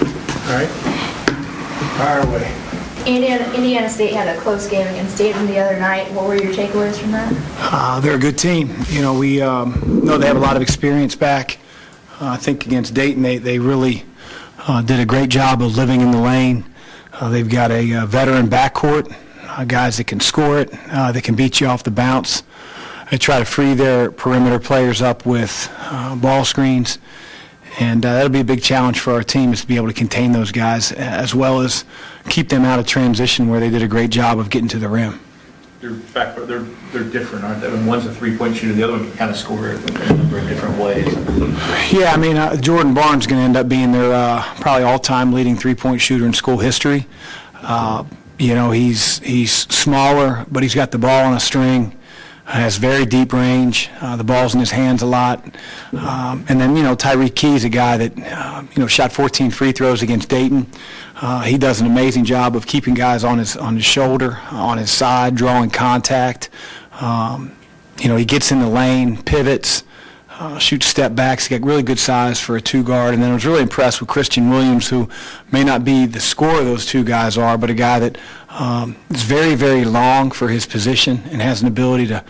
All right. Fire away. Indiana State had a close game against Dayton the other night. What were your takeaways from that? They're a good team. You know, we know they have a lot of experience back. I think against Dayton, they really did a great job of living in the lane. They've got a veteran backcourt, guys that can score it, that can beat you off the bounce. They try to free their perimeter players up with ball screens. And that'll be a big challenge for our team, is to be able to contain those guys as well as keep them out of transition, where they did a great job of getting to the rim. They're different, aren't they? I mean, one's a three-point shooter, the other one can kind of score it in a number of different ways. Yeah, I mean, Jordan Barnes is going to end up being their probably all-time leading three-point shooter in school history. You know, he's smaller, but he's got the ball on a string. Has very deep range. The ball's in his hands a lot. And then, you know, Tyreek Key's a guy that, you know, shot 14 free throws against Dayton. He does an amazing job of keeping guys on his shoulder, on his side, drawing contact. You know, he gets in the lane, pivots, shoots step backs. He's got really good size for a two-guard. And then I was really impressed with Christian Williams, who may not be the scorer those two guys are, but a guy that is very, very long for his position and has an ability to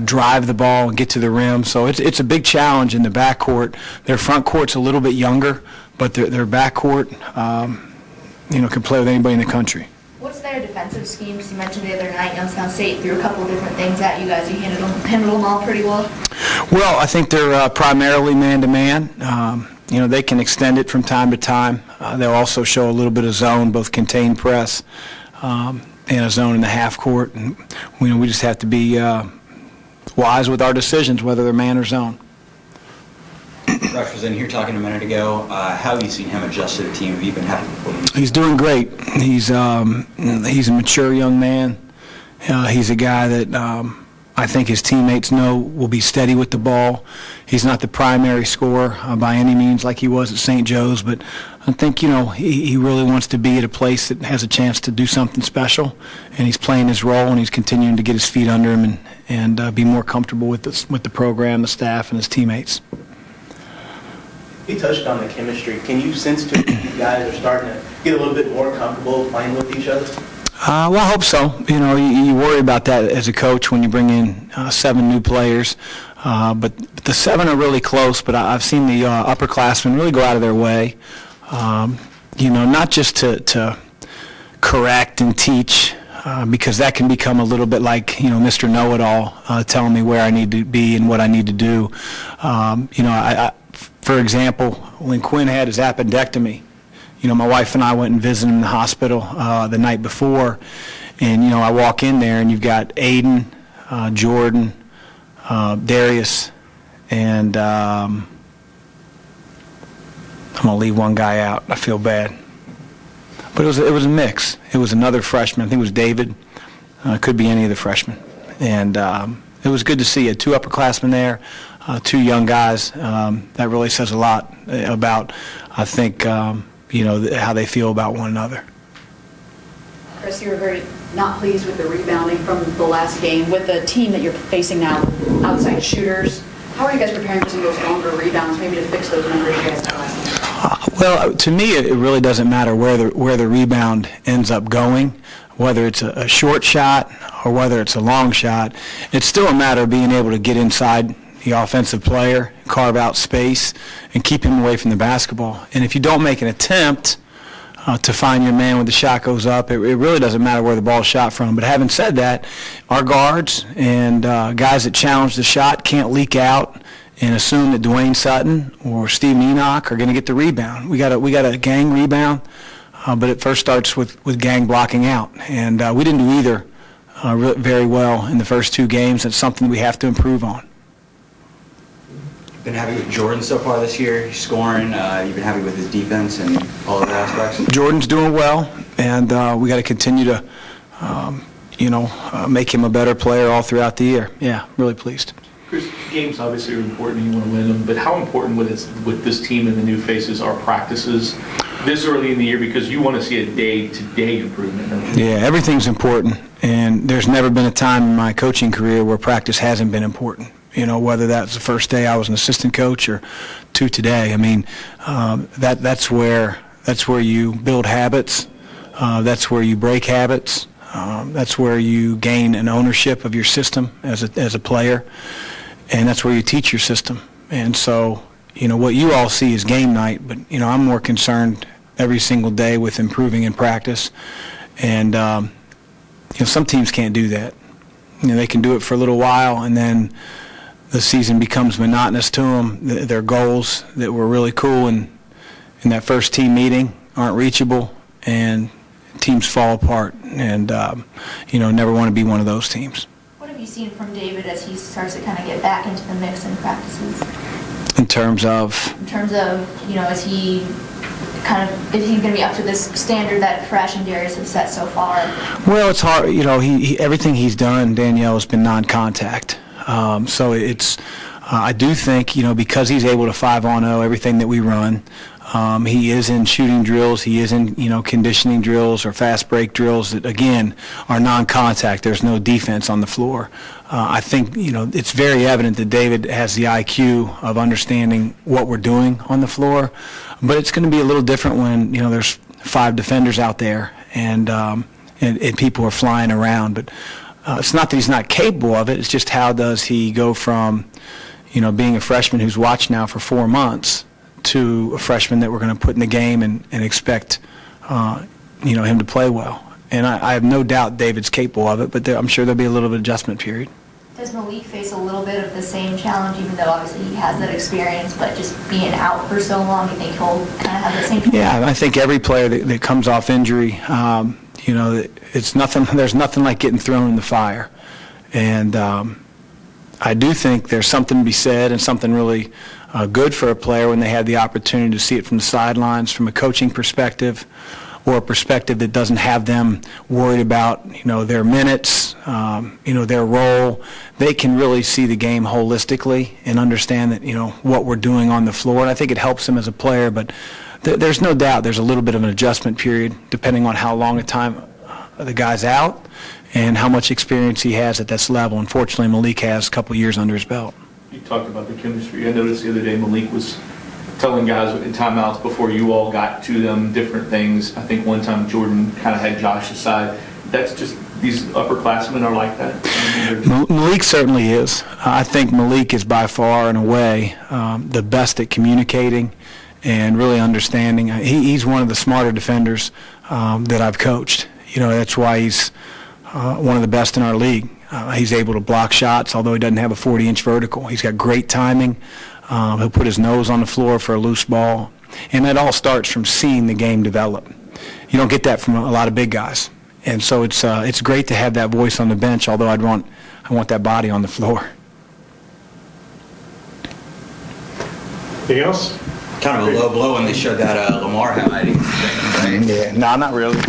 drive the ball and get to the rim. So it's a big challenge in the backcourt. Their front court's a little bit younger, but their backcourt, you know, can play with anybody in the country. What's their defensive schemes? You mentioned the other night Youngstown State threw a couple different things at you guys. You handled them all pretty well? Well, I think they're primarily man-to-man. You know, they can extend it from time to time. They'll also show a little bit of zone, both contained press and a zone in the half court. And we just have to be wise with our decisions, whether they're man or zone. Rush was in here talking a minute ago. How have you seen him adjust to the team? Have you been happy with him? He's doing great. He's a mature young man. He's a guy that I think his teammates know will be steady with the ball. He's not the primary scorer by any means like he was at St. Joe's, but I think, you know, he really wants to be at a place that has a chance to do something special, and he's playing his role, and he's continuing to get his feet under him and be more comfortable with the program, the staff, and his teammates. You touched on the chemistry. Can you sense too you guys are starting to get a little bit more comfortable playing with each other? Well, I hope so. You know, you worry about that as a coach when you bring in 7 new players. But the 7 are really close, but I've seen the upperclassmen really go out of their way, you know, not just to correct and teach, because that can become a little bit like, you know, Mr. Know-It-All telling me where I need to be and what I need to do. You know, for example, when Quinn had his appendectomy, you know, my wife and I went and visited him in the hospital the night before, and, you know, I walk in there and you've got Aiden, Jordan, Darius, and I'm going to leave one guy out. I feel bad. But it was a mix. It was another freshman. I think it was David. Could be any of the freshmen. And it was good to see it. 2 upperclassmen there, 2 young guys. That really says a lot about, I think, you know, how they feel about one another. Chris, you were very not pleased with the rebounding from the last game. With the team that you're facing now, outside shooters, how are you guys preparing for some of those longer rebounds, maybe to fix those numbers you guys had last game? Well, to me, it really doesn't matter where the rebound ends up going, whether it's a short shot or whether it's a long shot. It's still a matter of being able to get inside the offensive player, carve out space, and keep him away from the basketball. And if you don't make an attempt to find your man when the shot goes up, it really doesn't matter where the ball's shot from. But having said that, our guards and guys that challenge the shot can't leak out and assume that Dwayne Sutton or Steve Enoch are going to get the rebound. We got a gang rebound, but it first starts with gang blocking out. And we didn't do either very well in the first 2 games. That's something we have to improve on. Been happy with Jordan so far this year? He's scoring. You've been happy with his defense and all of the aspects? Jordan's doing well, and we got to continue to, you know, make him a better player all throughout the year. Yeah, really pleased. Chris, games obviously are important and you want to win them, but how important with this team and the new faces are practices this early in the year, because you want to see a day-to-day improvement, don't you? Yeah, everything's important, and there's never been a time in my coaching career where practice hasn't been important. You know, whether that's the first day I was an assistant coach or to today. I mean, that's where That's where you build habits. That's where you break habits. That's where you gain an ownership of your system as a player, and that's where you teach your system. And so, what you all see is game night, but, I'm more concerned every single day with improving in practice. And, some teams can't do that. They can do it for a little while, and then the season becomes monotonous to them. Their goals that were really cool in that first team meeting aren't reachable, and teams fall apart, and never want to be one of those teams. What have you seen from David as he starts to kind of get back into the mix in practices? In terms of, is he going to be up to this standard that Fresh and Darius have set so far? well, it's hard. He everything he's done, Danielle, has been non-contact. So it's, I do think, because he's able to 5-on-0 everything that we run. He is in shooting drills. He is in, conditioning drills or fast break drills that, again, are non-contact. There's no defense on the floor. I think, it's very evident that David has the IQ of understanding what we're doing on the floor. But it's going to be a little different when, there's 5 defenders out there and people are flying around. But it's not that he's not capable of it. It's just how does he go from, being a freshman who's watched now for 4 months to a freshman that we're going to put in the game and expect, him to play well. And I have no doubt David's capable of it, but I'm sure there'll be a little bit of adjustment period. Does Malik face a little bit of the same challenge, even though obviously he has that experience, but just being out for so long, you think he'll kind of have the same? Yeah, I think every player that comes off injury, it's nothing. There's nothing like getting thrown in the fire, and I do think there's something to be said and something really good for a player when they have the opportunity to see it from the sidelines, from a coaching perspective, or a perspective that doesn't have them worried about, their minutes, their role. They can really see the game holistically and understand that, what we're doing on the floor. And I think it helps them as a player, but there's no doubt there's a little bit of an adjustment period depending on how long a time the guy's out and how much experience he has at this level. Unfortunately, Malik has a couple years under his belt. You talked about the chemistry. I noticed the other day Malik was telling guys in timeouts before you all got to them different things. I think one time Jordan kind of had Josh aside. That's just, these upperclassmen are like that? Malik certainly is. I think Malik is by far and away the best at communicating and really understanding. He's one of the smarter defenders that I've coached. That's why he's one of the best in our league. He's able to block shots, although he doesn't have a 40-inch vertical. He's got great timing. He'll put his nose on the floor for a loose ball. And that all starts from seeing the game develop. You don't get that from a lot of big guys. And so it's great to have that voice on the bench, although I want that body on the floor. Anything else? Kind of a low blow when they showed that Lamar highlight. Yeah, no, not really.